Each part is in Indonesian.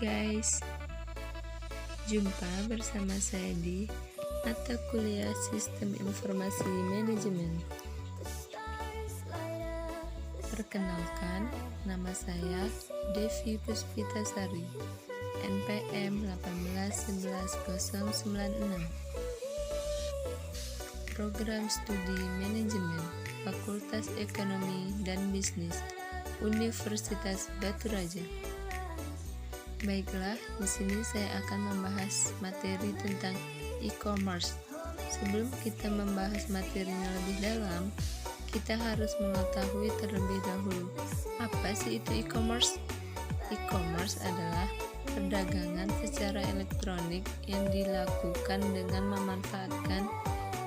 guys, jumpa bersama saya di mata kuliah Sistem Informasi Manajemen. Perkenalkan, nama saya Devi Puspitasari, NPM 1811096. Program Studi Manajemen, Fakultas Ekonomi dan Bisnis, Universitas Batu Raja. Baiklah, di sini saya akan membahas materi tentang e-commerce. Sebelum kita membahas materinya lebih dalam, kita harus mengetahui terlebih dahulu, apa sih itu e-commerce? E-commerce adalah perdagangan secara elektronik yang dilakukan dengan memanfaatkan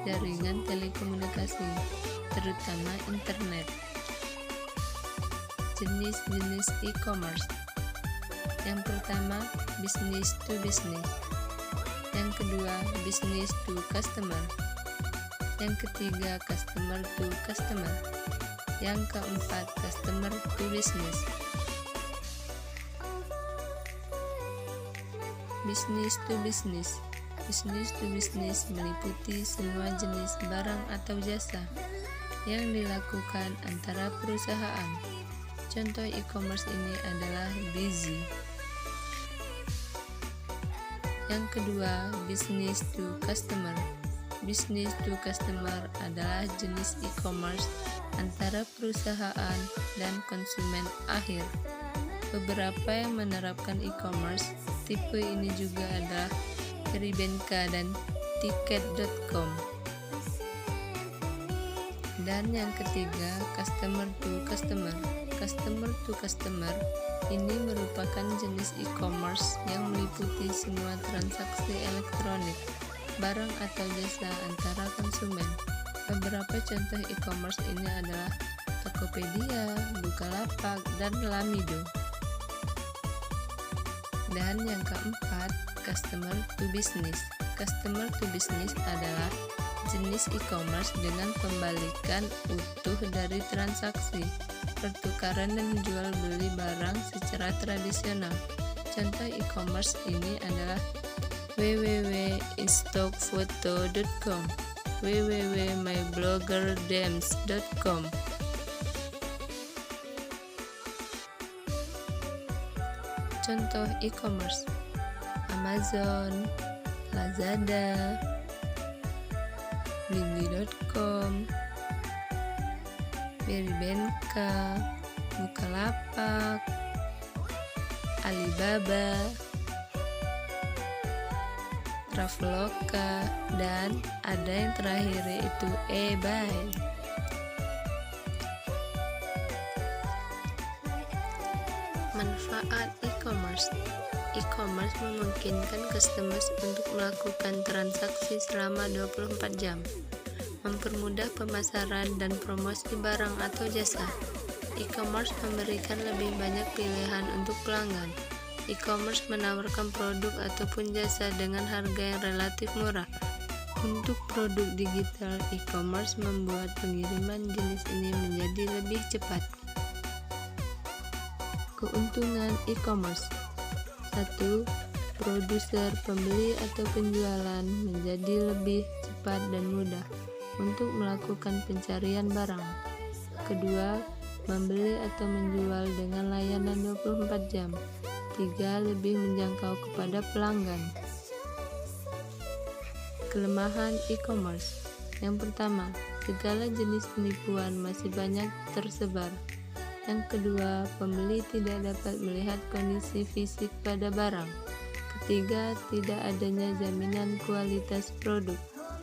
jaringan telekomunikasi, terutama internet. Jenis-jenis e-commerce. Yang pertama, business to business. Yang kedua, business to customer. Yang ketiga, customer to customer. Yang keempat, customer to business. Business to business. Business to business meliputi semua jenis barang atau jasa yang dilakukan antara perusahaan. Contoh e-commerce ini adalah Busy. Yang kedua, business to customer. Business to customer adalah jenis e-commerce antara perusahaan dan konsumen akhir. Beberapa yang menerapkan e-commerce tipe ini juga adalah Ribenka dan Tiket.com. Dan yang ketiga, customer to customer. Customer to customer ini merupakan jenis e-commerce yang meliputi semua transaksi elektronik, barang atau jasa antara konsumen. Beberapa contoh e-commerce ini adalah Tokopedia, Bukalapak, dan Lamido. Dan yang keempat, customer to business. Customer to business adalah jenis e-commerce dengan pembalikan utuh dari transaksi, pertukaran dan jual beli barang secara tradisional. Contoh e-commerce ini adalah www.istokfoto.com, www.mybloggerdems.com. Contoh e-commerce: Amazon, Lazada, Blibli.com, Ribenka, Bukalapak, Alibaba, Traveloka, dan ada yang terakhir yaitu eBay. Manfaat e-commerce. E-commerce memungkinkan customers untuk melakukan transaksi selama 24 jam, mempermudah pemasaran dan promosi barang atau jasa. E-commerce memberikan lebih banyak pilihan untuk pelanggan. E-commerce menawarkan produk ataupun jasa dengan harga yang relatif murah. Untuk produk digital, e-commerce membuat pengiriman jenis ini menjadi lebih cepat. Keuntungan e-commerce: 1. Produser, pembeli atau penjualan menjadi lebih cepat dan mudah untuk melakukan pencarian barang. Kedua, membeli atau menjual dengan layanan 24 jam. 3. Lebih menjangkau kepada pelanggan. Kelemahan e-commerce. Yang pertama, segala jenis penipuan masih banyak tersebar. Yang kedua, pembeli tidak dapat melihat kondisi fisik pada barang. Ketiga, tidak adanya jaminan kualitas produk.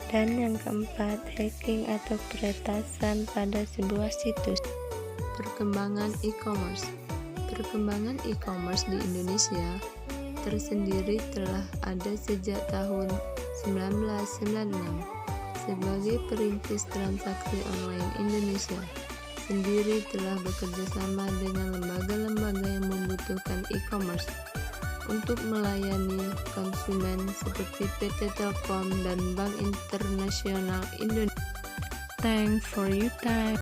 Dan yang keempat, hacking atau peretasan pada sebuah situs. Perkembangan e-commerce. Perkembangan e-commerce di Indonesia tersendiri telah ada sejak tahun 1996. Sebagai perintis transaksi online, Indonesia sendiri telah bekerja sama dengan lembaga-lembaga yang membutuhkan e-commerce untuk melayani konsumen seperti PT Telkom dan Bank Internasional Indonesia. Thanks for your time.